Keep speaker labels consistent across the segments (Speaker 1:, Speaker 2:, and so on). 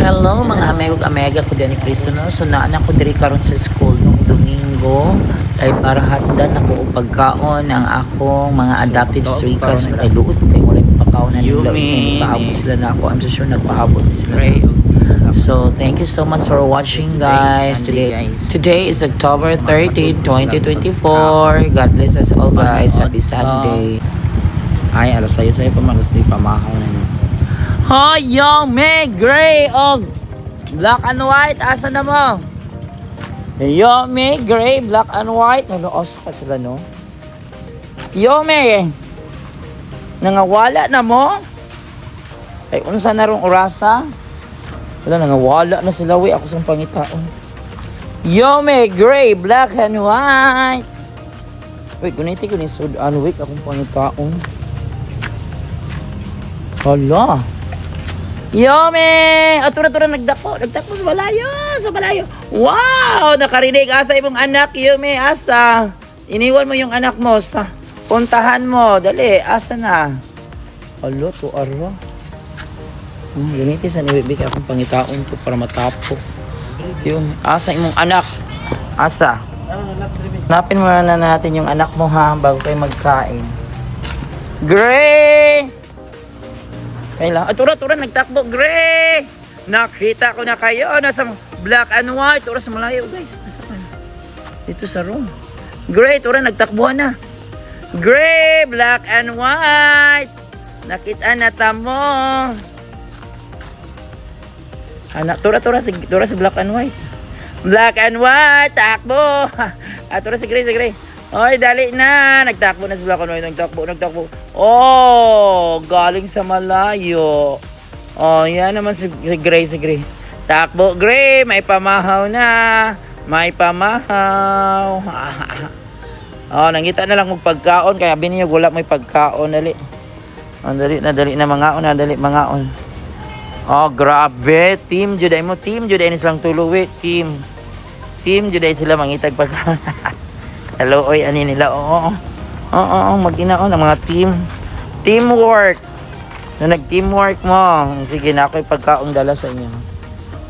Speaker 1: Hello mga amego-amega ko din ni Cristo no. So naanak ko diri karon sa school nung Domingo ay para hatdan ako og pagkaon ang akong mga adopted strikas ay luot kay wala pagkaon na nila pahabol sila na ako. I'm so sure nagpahabol sila. So thank you so much for watching guys. Today is October 30, 2024. God bless us all guys. Happy Sunday.
Speaker 2: Ay, alas sa'yo pa malas di pamahaw na yun.
Speaker 1: Young May Gray og black and white. Asa na mo? Young May Gray, black and white. Naloos ka sila no? Young May, nangawala na mo? Ay, unsa na rong orasa? Wala, nangawala na sila. Uy, ako sa pangitaon. Young May Gray, black and white. Wait, guniti ko ni Sudan. Wait, akong pangitaon. Hala. Yome! Atura nagdako sa balayo. Wow! Nakarinig asa imong anak, Yome, asa. Iniwan mo yung anak mo sa puntahan mo. Dali, asa na? Hala, to arwa. Ganiti sa niwibig akong pangitaon ko para matapo. Yun, asa imong anak? Asa? Hanapin mo na natin yung anak mo ha, bago kayo magkain. Gray! Kailan? Tura, nagtakbo. Gray! Nakita ko na kayo. Nasa black and white. Tura sa malayo, guys. Nasa ka? Dito sa room. Gray, tura, nagtakbuhan na. Gray! Black and white. Nakita na tamo. Anak, tura sa black and white. Black and white. Takbo. Tura si Gray. Oy, dali na. Nagtakbo na si Black and White. Nagtakbo. Oh, galing sa malayo. Oh, yan naman si Gray. Takbo, Gray. May pamahaw na. Oh, nangita na lang magpagkaon. Kaya bininyo wala may pagkaon. Dali. Oh, dali na mangaon. Oh, grabe. Team Juday mo. Team Juday ni silang tuluwi. Team Juday sila mangitag pagkaon. Hello, oy, ani nila, oo, mag-inaon ang mga teamwork. So, nag-teamwork mo. Sige na ako'y pagkaong dala sa inyo.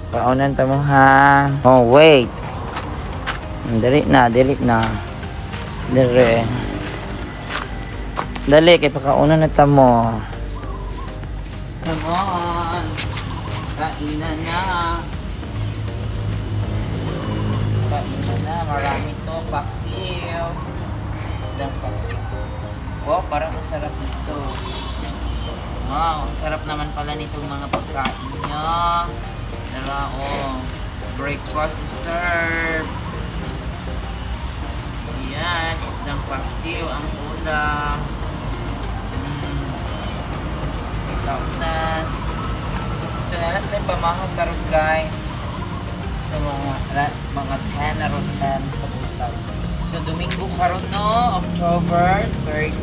Speaker 1: Paunan ta mo, ha? Oh, wait. Dali na. Dali, kay pagkaunan na ta mo. Come on. Kainan na. Marami to, paksiw. Isdang paksiw. Wow, parang masarap nito. Wow, sarap naman pala nitong mga pagkain nyo. Dala, breakfast is served. Ayan, isdang paksiw ang ulam. Kaunan. So, nalas na yung pamahog karon guys. So, mga 10 na ron 10 sa bulan. So, Domingo karon no, October 13.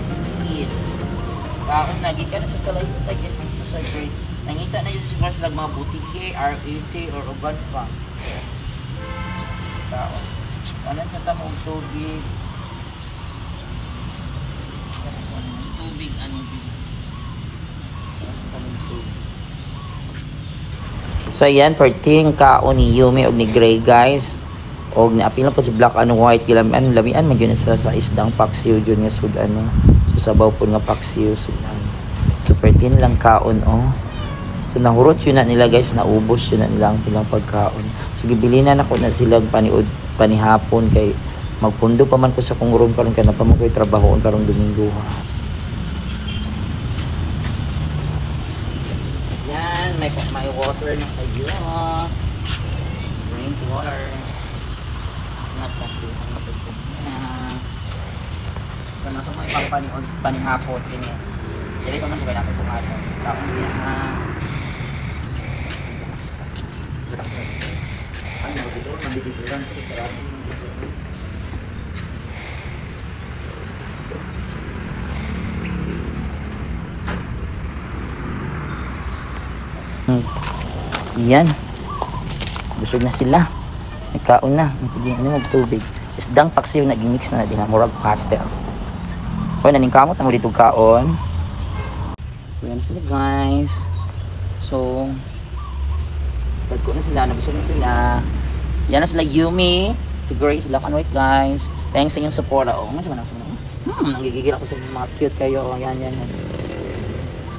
Speaker 1: Kaon na, gikan sa salayo tayo dito sa grade. Nangita na yun siguro sila mga butike, RAT, or uban pa. Kaon. Ano sa tamong tubig? Tubig, ano dito? Sa tamong tubig. So ayan, perting kaon ni Yumi og ni Gray guys. Og naapil na po si black and white kilamian magyud sila sa isdang paksiw jud nga sud ano. So sabaw po nga paksiw sudan. So perting lang kaon So nahurot yun na nila guys, naubos yun na nila ang pilang pagkaon. So gibilinan ako na sila paniud panihapon kay magpundo pa man ko sa kong room karon kay napamoy trabaho karong Domingo ha. May water na kayo. Drink water. Napatuhan na ito. So, nasa mo ipang panihapot din yan. Dili pa man ko kailangan sa mga taong yan ha. Ay, mabitituran ko sa rating. Yan. Busog na sila. Nagkaon na. Sige, ano magtubig. Isdang paksiw na gimix na din. Murag pastel. O, naningkamot na mo dito kaon. Yan sila guys. So, Dagko na sila, nabusog na sila. Yan na sila Yumi, si Grace, Black and White guys. Thanks sa inyong support. Oh, nga sa nanggigigil ako sa mga cute kayo. Oh, yan.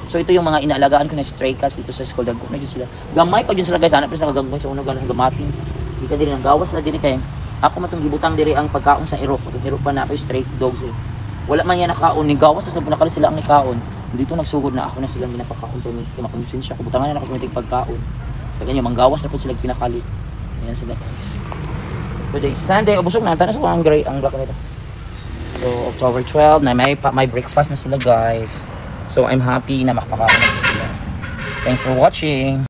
Speaker 1: So ito yung mga inaalagaan ko na stray cats dito sa school. Dagko na dyan sila. Gamay pa dyan sila guys. Hanap pa sa kagagmay sa unang ganang gamatin. Di ka din ang gawas na din kay. Ako matong gibutang diri ang pagkaon sa iro. Pag iro pa na ako stray dogs eh. Wala man yan nakaon. Ni gawas sa punakal sila ang nikaon. Dito nagsugod na ako na silang ginapakaon. Pero makonsensya ko. Butangan na ako tumitig pagkaon. Pag ganyan, manggawas na po sila pinakalit. Ayan sila guys. Today, Sunday, busog na. Tanas ko ang gray, ang black nito. So, October 12, na may breakfast na sila guys. So, I'm happy na makapakaon na sila. Thanks for watching.